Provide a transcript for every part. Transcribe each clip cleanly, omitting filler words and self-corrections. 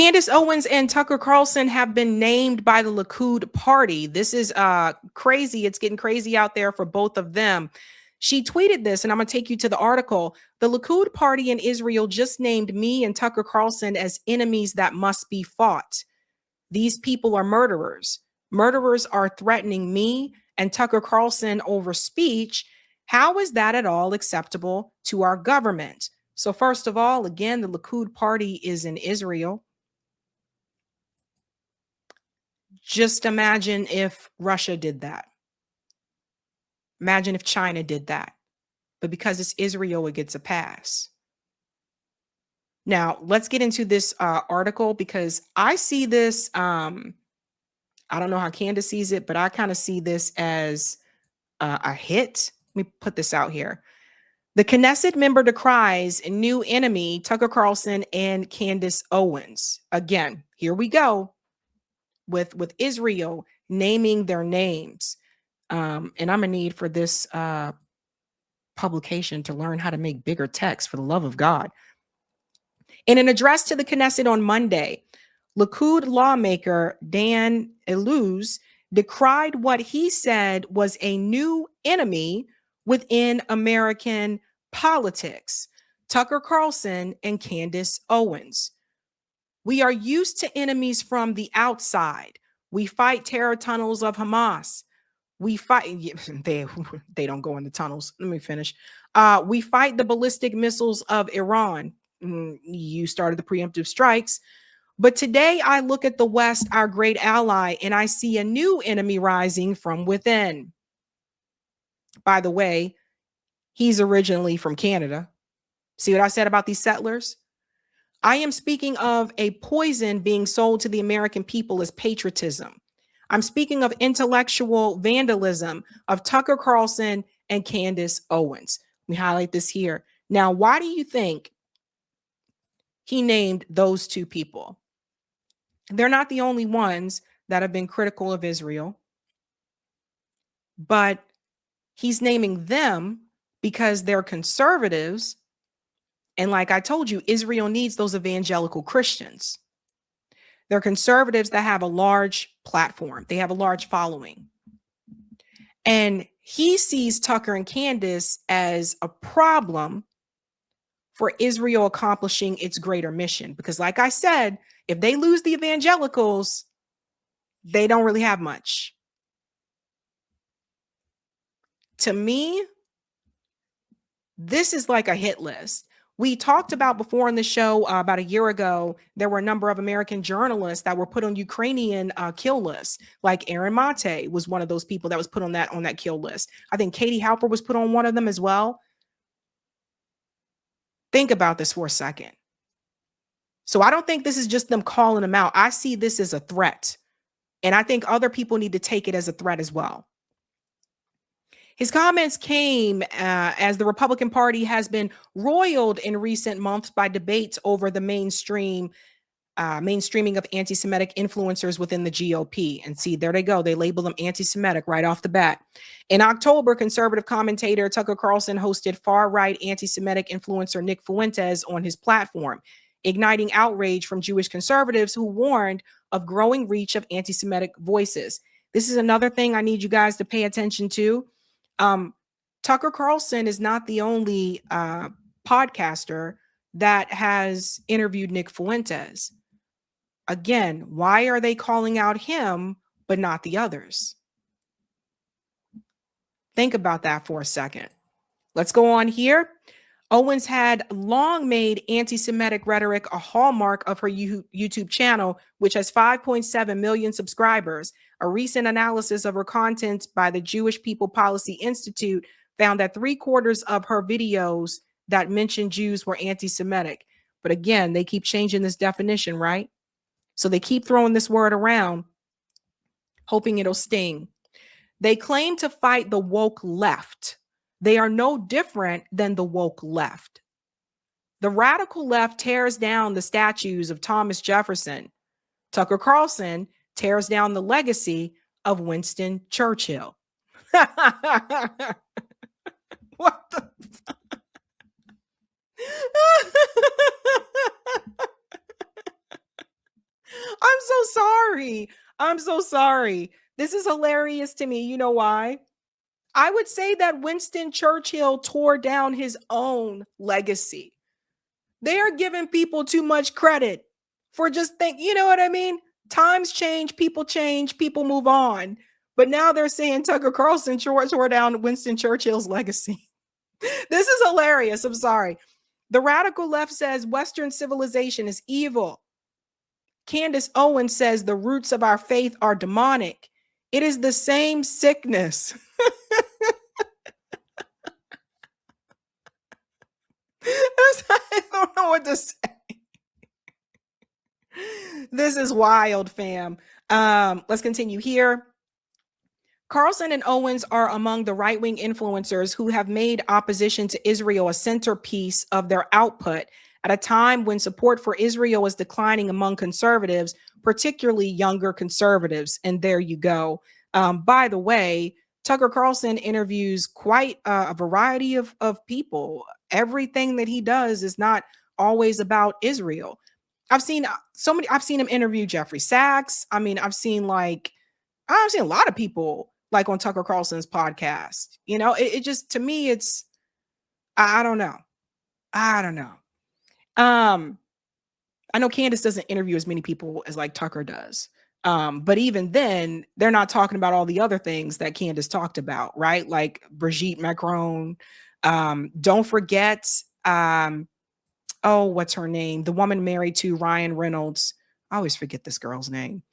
Candace Owens and Tucker Carlson have been named by the Likud party. This is crazy. It's getting crazy out there for both of them. She tweeted this, and I'm going to take you to the article. The Likud party in Israel just named me and Tucker Carlson as enemies that must be fought. These people are murderers. Murderers are threatening me and Tucker Carlson over speech. How is that at all acceptable to our government? So first of all, again, the Likud party is in Israel. Just imagine if Russia did that. Imagine if China did that. But because it's Israel, it gets a pass. Now, let's get into this article because I see this. I don't know how Candace sees it, but I kind of see this as a hit. Let me put this out here. The Knesset member decries new enemy, Tucker Carlson and Candace Owens. Again, here we go with Israel naming their names. And I'm in need for this publication to learn how to make bigger text, for the love of God. In an address to the Knesset on Monday, Likud lawmaker Dan Eluz decried what he said was a new enemy within American politics, Tucker Carlson and Candace Owens. We are used to enemies from the outside. We fight terror tunnels of Hamas. We fight, they don't go in the tunnels. Let me finish. We fight the ballistic missiles of Iran. You started the preemptive strikes. But today I look at the West, our great ally, and I see a new enemy rising from within. By the way, he's originally from Canada. See what I said about these settlers? I am speaking of a poison being sold to the American people as patriotism. I'm speaking of intellectual vandalism of Tucker Carlson and Candace Owens. We highlight this here. Now, why do you think he named those two people? They're not the only ones that have been critical of Israel, but he's naming them because they're conservatives. And like I told you, Israel needs those evangelical Christians. They're conservatives that have a large platform. They have a large following. And he sees Tucker and Candace as a problem for Israel accomplishing its greater mission. Because like I said, if they lose the evangelicals, they don't really have much. To me, this is like a hit list. We talked about before in the show about a year ago, there were a number of American journalists that were put on Ukrainian kill lists. Like Aaron Mate was one of those people that was put on that kill list. I think Katie Halper was put on one of them as well. Think about this for a second. So I don't think this is just them calling them out. I see this as a threat. And I think other people need to take it as a threat as well. His comments came as the Republican Party has been roiled in recent months by debates over the mainstreaming of anti-Semitic influencers within the GOP. And see, there they go. They label them anti-Semitic right off the bat. In October, conservative commentator Tucker Carlson hosted far-right anti-Semitic influencer Nick Fuentes on his platform, igniting outrage from Jewish conservatives who warned of growing reach of anti-Semitic voices. This is another thing I need you guys to pay attention to. Tucker Carlson is not the only podcaster that has interviewed Nick Fuentes. Again, why are they calling out him but not the others? Think about that for a second. Let's go on here. Owens had long made anti-Semitic rhetoric a hallmark of her YouTube channel, which has 5.7 million subscribers. A recent analysis of her content by the Jewish People Policy Institute found that 3/4 of her videos that mentioned Jews were anti-Semitic. But again, they keep changing this definition, right? So they keep throwing this word around, hoping it'll sting. They claim to fight the woke left. They are no different than the woke left. The radical left tears down the statues of Thomas Jefferson. Tucker Carlson tears down the legacy of Winston Churchill. What the? sorry. I'm so sorry. This is hilarious to me. You know why? I would say that Winston Churchill tore down his own legacy. They are giving people too much credit for just you know what I mean? Times change, people move on. But now they're saying Tucker Carlson tore down Winston Churchill's legacy. This is hilarious. I'm sorry. The radical left says Western civilization is evil. Candace Owens says the roots of our faith are demonic. It is the same sickness. I don't know what to say. This is wild, fam. Let's continue here. Carlson and Owens are among the right-wing influencers who have made opposition to Israel a centerpiece of their output at a time when support for Israel is declining among conservatives, particularly younger conservatives. And there you go. By the way, Tucker Carlson interviews quite a variety of people. Everything that he does is not always about Israel. I've seen him interview Jeffrey Sachs. I mean, I've seen a lot of people like on Tucker Carlson's podcast. You know, it just, to me, it's, I don't know. I know Candace doesn't interview as many people as like Tucker does. But even then, they're not talking about all the other things that Candace talked about, right? Like Brigitte Macron. Don't forget, what's her name? The woman married to Ryan Reynolds. I always forget this girl's name.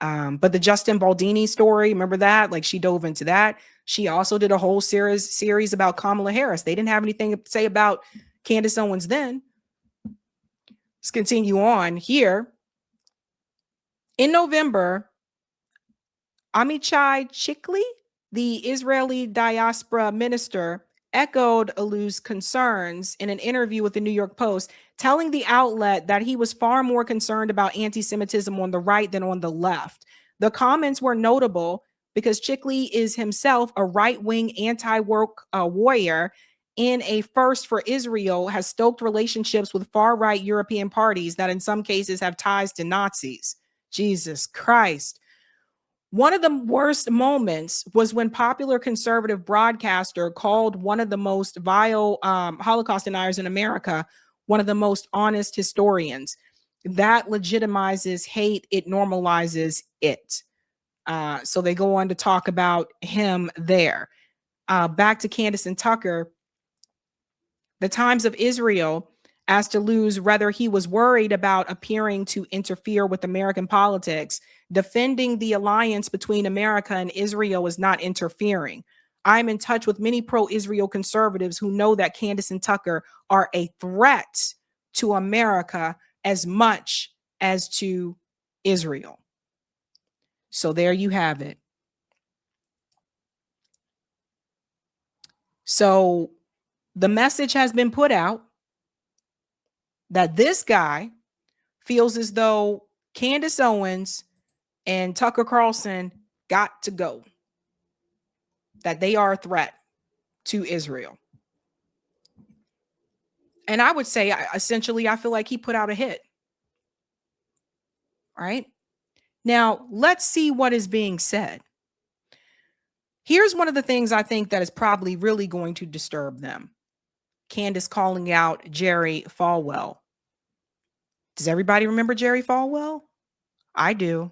But the Justin Baldini story, remember that? Like she dove into that. She also did a whole series about Kamala Harris. They didn't have anything to say about Candace Owens then. Let's continue on here. In November, Amichai Chikli, the Israeli diaspora minister, echoed Allou's concerns in an interview with the New York Post, telling the outlet that he was far more concerned about anti-Semitism on the right than on the left. The comments were notable because Chikli is himself a right-wing anti-woke warrior, in a first for Israel, has stoked relationships with far-right European parties that in some cases have ties to Nazis. Jesus Christ. One of the worst moments was when popular conservative broadcaster called one of the most vile Holocaust deniers in America one of the most honest historians. That legitimizes hate. It normalizes it. So they go on to talk about him there. Back to Candace and Tucker. The Times of Israel asked Allou's whether he was worried about appearing to interfere with American politics. Defending the alliance between America and Israel is not interfering. I'm in touch with many pro-Israel conservatives who know that Candace and Tucker are a threat to America as much as to Israel. So there you have it. So the message has been put out that this guy feels as though Candace Owens and Tucker Carlson got to go, that they are a threat to Israel. And I would say, essentially, I feel like he put out a hit. All right. Now, let's see what is being said. Here's one of the things I think that is probably really going to disturb them. Candace calling out Jerry Falwell. Does everybody remember Jerry Falwell? I do.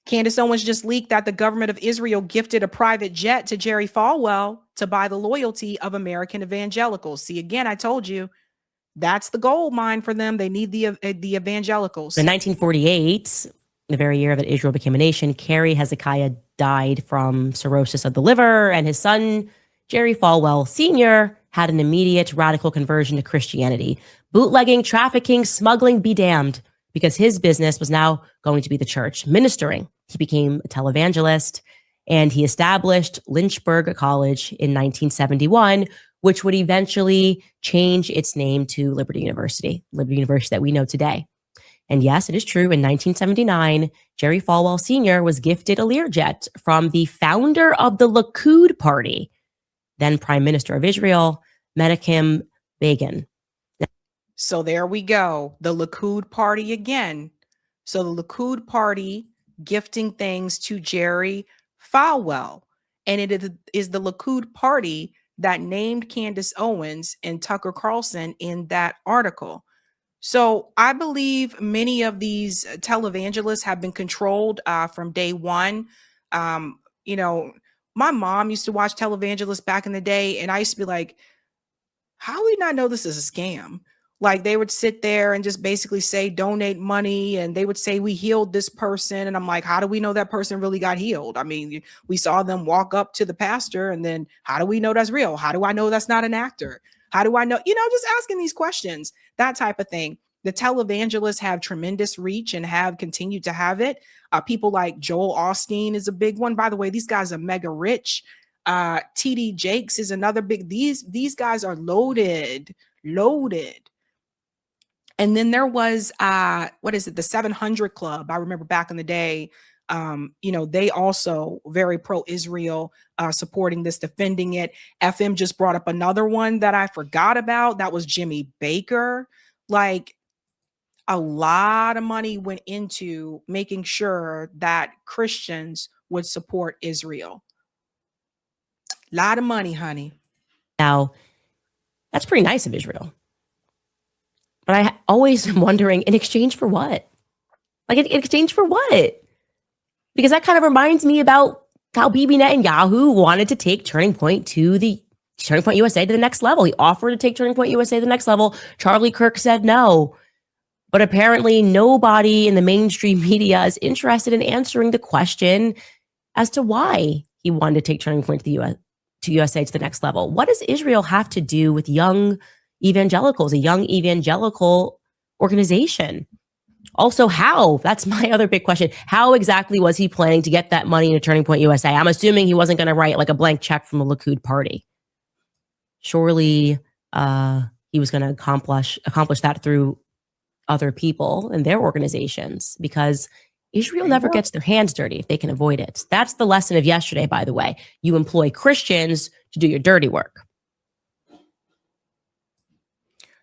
Candace Owens just leaked that the government of Israel gifted a private jet to Jerry Falwell to buy the loyalty of American evangelicals. See, again, I told you, that's the gold mine for them. They need the evangelicals. In 1948, the very year that Israel became a nation, Kerry Hezekiah died from cirrhosis of the liver, and his son, Jerry Falwell Sr., had an immediate radical conversion to Christianity. Bootlegging, trafficking, smuggling, be damned, because his business was now going to be the church, ministering. He became a televangelist, and he established Lynchburg College in 1971, which would eventually change its name to Liberty University that we know today. And yes, it is true, in 1979, Jerry Falwell Sr. was gifted a Learjet from the founder of the Likud party, then Prime Minister of Israel, Menachem Begin. So there we go. The Likud party again. So the Likud party gifting things to Jerry Falwell. And it is the Likud party that named Candace Owens and Tucker Carlson in that article. So I believe many of these televangelists have been controlled from day one. You know, my mom used to watch televangelists back in the day, and I used to be like, how do we not know this is a scam? Like they would sit there and just basically say, donate money. And they would say, we healed this person. And I'm like, how do we know that person really got healed? I mean, we saw them walk up to the pastor, and then how do we know that's real? How do I know that's not an actor? How do I know? Just asking these questions, that type of thing. The televangelists have tremendous reach and have continued to have it. People like Joel Osteen is a big one. By the way, these guys are mega rich. TD Jakes is another big. These guys are loaded. And then there was what is it, the 700 Club. I remember back in the day, they also very pro-Israel, supporting this, defending it. FM just brought up another one that I forgot about. That was Jimmy Baker. Like, a lot of money went into making sure that Christians would support Israel. A lot of money, honey. Now, that's pretty nice of Israel. But I always am wondering, in exchange for what? Like, in exchange for what? Because that kind of reminds me about how Bibi Netanyahu wanted to take Turning Point USA to the next level. He offered to take Turning Point USA to the next level. Charlie Kirk said no. But apparently nobody in the mainstream media is interested in answering the question as to why he wanted to take Turning Point to USA to the next level. What does Israel have to do with young evangelicals, a young evangelical organization? Also, how? That's my other big question. How exactly was he planning to get that money into Turning Point USA? I'm assuming he wasn't going to write like a blank check from the Likud party. Surely he was going to accomplish that through other people and their organizations, because Israel never gets their hands dirty if they can avoid it. That's the lesson of yesterday, by the way. You employ Christians to do your dirty work.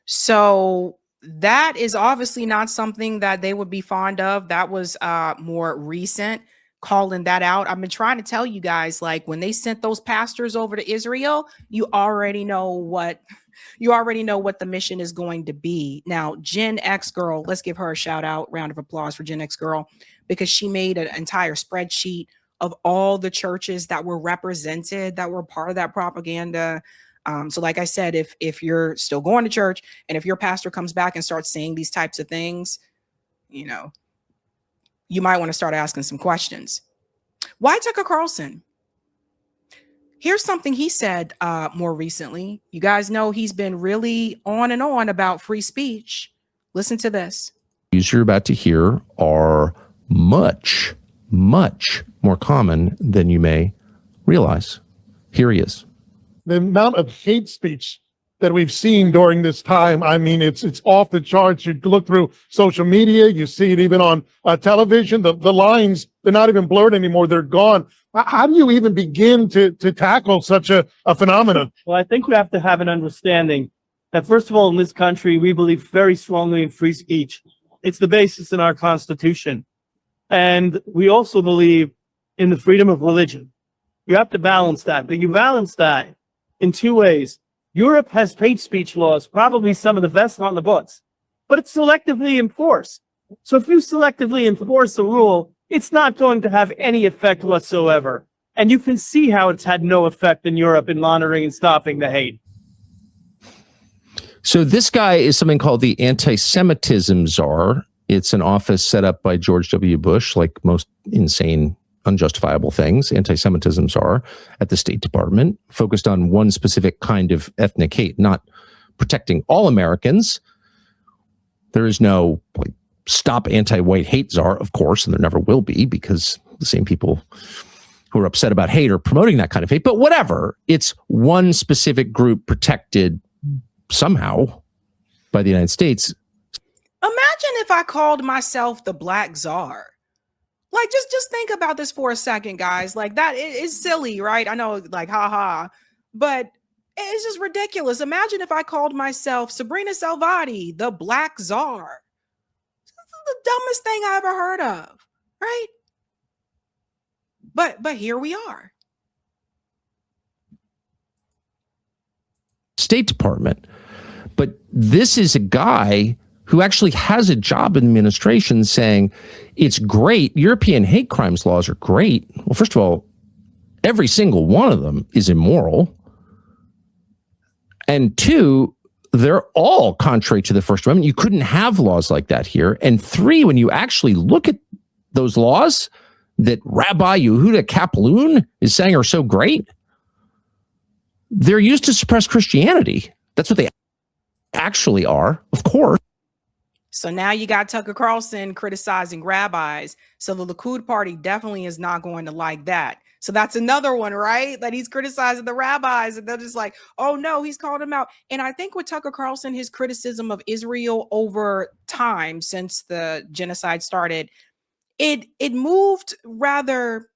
So that is obviously not something that they would be fond of. That was more recent, calling that out. I've been trying to tell you guys, like, when they sent those pastors over to Israel, you already know what the mission is going to be. Now, Gen X Girl, let's give her a shout out, round of applause for Gen X Girl, because she made an entire spreadsheet of all the churches that were represented, that were part of that propaganda. So like I said, if you're still going to church, and if your pastor comes back and starts saying these types of things, you might want to start asking some questions. Why Tucker Carlson? Here's something he said more recently. You guys know he's been really on and on about free speech. Listen to this. Views you're about to hear are much, much more common than you may realize. Here he is. The amount of hate speech that we've seen during this time, I mean, it's off the charts. You look through social media, you see it even on television. The lines, they're not even blurred anymore. They're gone. How do you even begin to tackle such a phenomenon? Well, I think we have to have an understanding that, first of all, in this country, we believe very strongly in free speech. It's the basis in our Constitution. And we also believe in the freedom of religion. You have to balance that, but you balance that in two ways. Europe has hate speech laws, probably some of the best on the books, but it's selectively enforced. So if you selectively enforce a rule, it's not going to have any effect whatsoever. And you can see how it's had no effect in Europe in monitoring and stopping the hate. So this guy is something called the antisemitism czar. It's an office set up by George W. Bush, like most insane, unjustifiable things. Anti-Semitism czar at the State Department, focused on one specific kind of ethnic hate, not protecting all Americans. There is no stop anti-white hate czar, of course, and there never will be, because the same people who are upset about hate are promoting that kind of hate. But whatever, it's one specific group protected somehow by the United States. Imagine if I called myself the Black Czar. Like, just think about this for a second, guys. Like, that is silly, right? I know, like, haha, but it's just ridiculous. Imagine if I called myself Sabrina Salvati, the Black Czar. the dumbest thing I ever heard of, right? But here we are. State Department. But this is a guy who actually has a job in administration saying it's great. European hate crimes laws are great. Well, first of all, every single one of them is immoral. And two, they're all contrary to the First Amendment. You couldn't have laws like that here. And three, when you actually look at those laws that Rabbi Yehuda Kaplan is saying are so great, they're used to suppress Christianity. That's what they actually are, of course. So now you got Tucker Carlson criticizing rabbis. So the Likud party definitely is not going to like that. So that's another one, right? That he's criticizing the rabbis and they're just like, oh no, he's called him out. And I think with Tucker Carlson, his criticism of Israel over time since the genocide started, it moved rather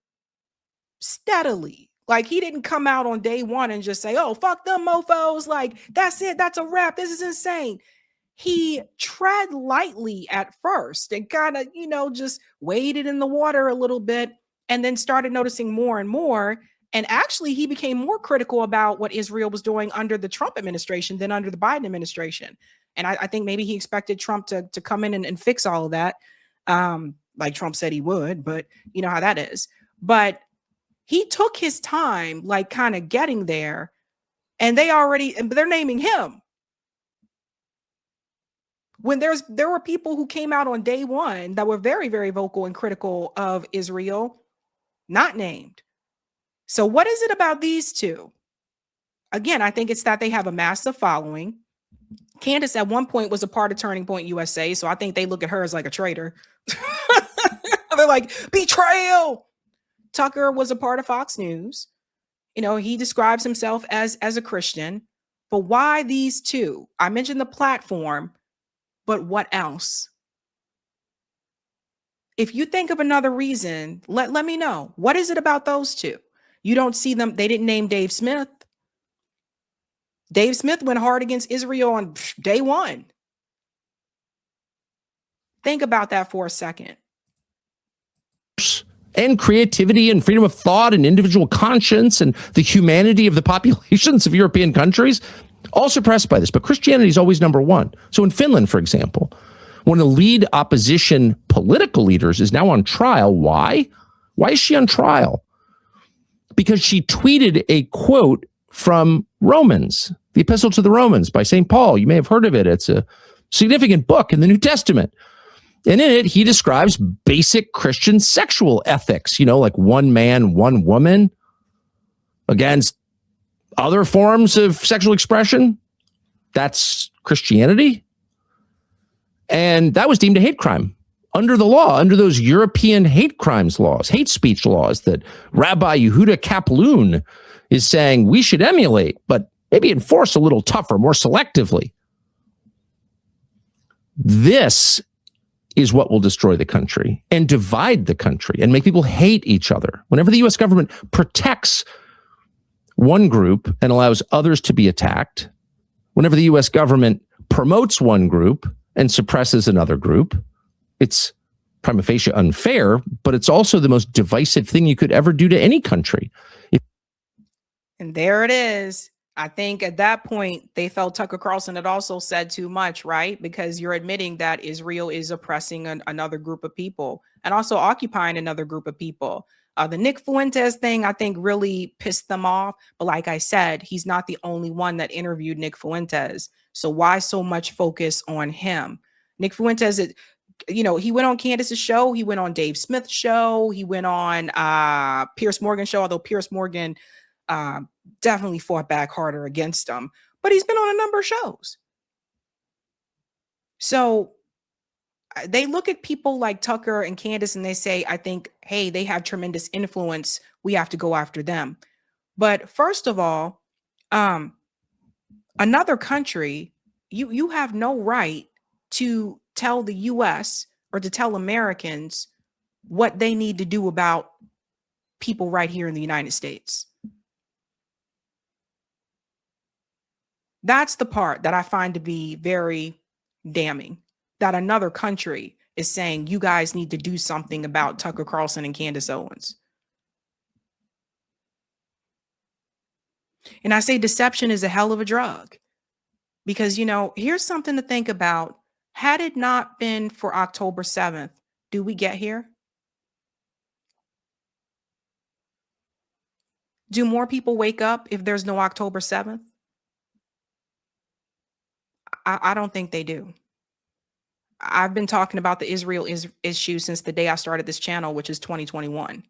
steadily. Like he didn't come out on day one and just say, oh, fuck them mofos. Like, that's it. That's a wrap. This is insane. He tread lightly at first and kind of, just waded in the water a little bit and then started noticing more and more. And actually, he became more critical about what Israel was doing under the Trump administration than under the Biden administration. And I think maybe he expected Trump to come in and fix all of that, like Trump said he would, but you know how that is. But he took his time, like kind of getting there, and they're naming him. When there were people who came out on day one that were very, very vocal and critical of Israel, not named. So what is it about these two? Again, I think it's that they have a massive following. Candace at one point was a part of Turning Point USA, so I think they look at her as like a traitor. They're like, betrayal. Tucker was a part of Fox News. He describes himself as a Christian. But why these two? I mentioned the platform, but what else? If you think of another reason, let me know. What is it about those two? You don't see them. They didn't name Dave Smith. Dave Smith went hard against Israel on day one. Think about that for a second. And creativity and freedom of thought and individual conscience and the humanity of the populations of European countries, all suppressed by this. But Christianity is always number one. So in Finland, for example, one of the lead opposition political leaders is now on trial. Why? Why is she on trial? Because she tweeted a quote from Romans, the Epistle to the Romans by St. Paul. You may have heard of it. It's a significant book in the New Testament. And in it, he describes basic Christian sexual ethics, like one man, one woman against other forms of sexual expression. That's Christianity. And that was deemed a hate crime under the law, under those European hate crimes laws, hate speech laws that Rabbi Yehuda Kaplan is saying we should emulate, but maybe enforce a little tougher, more selectively. This is what will destroy the country and divide the country and make people hate each other. Whenever the U.S. government protects one group and allows others to be attacked, whenever the U.S. government promotes one group and suppresses another group, it's prima facie unfair, but it's also the most divisive thing you could ever do to any country. And there it is. I think at that point, they felt Tucker Carlson had also said too much, right? Because you're admitting that Israel is oppressing another group of people and also occupying another group of people. The Nick Fuentes thing, I think, really pissed them off. But like I said, he's not the only one that interviewed Nick Fuentes. So why so much focus on him? Nick Fuentes, he went on Candace's show. He went on Dave Smith's show. He went on Piers Morgan's show, although Piers Morgan definitely fought back harder against him, but he's been on a number of shows. So they look at people like Tucker and Candace and they say, I think, hey, they have tremendous influence. We have to go after them. But first of all, another country, you have no right to tell the US or to tell Americans what they need to do about people right here in the United States. That's the part that I find to be very damning, that another country is saying you guys need to do something about Tucker Carlson and Candace Owens. And I say deception is a hell of a drug because, you know, here's something to think about. Had it not been for October 7th, do we get here? Do more people wake up if there's no October 7th? I don't think they do. I've been talking about the Israel issue since the day I started this channel, which is 2021.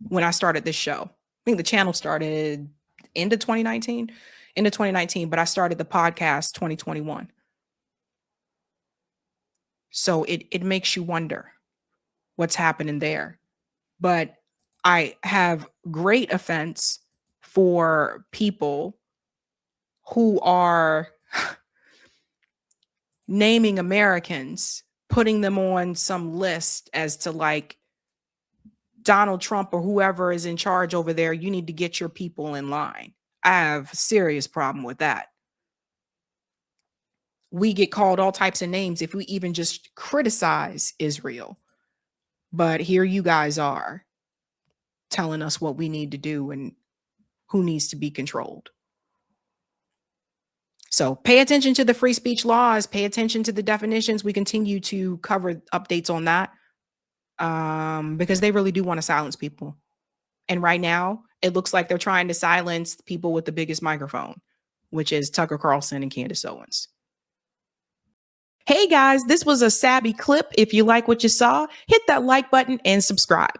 When I started this show, I think the channel started end of 2019, but I started the podcast 2021. So it makes you wonder what's happening there. But I have great offense for people who are naming Americans, putting them on some list as to like Donald Trump or whoever is in charge over there. You need to get your people in line. I have a serious problem with that. We get called all types of names if we even just criticize Israel. But here you guys are telling us what we need to do and who needs to be controlled. So pay attention to the free speech laws, pay attention to the definitions. We continue to cover updates on that because they really do want to silence people. And right now, it looks like they're trying to silence people with the biggest microphone, which is Tucker Carlson and Candace Owens. Hey guys, this was a Sabby clip. If you like what you saw, hit that like button and subscribe.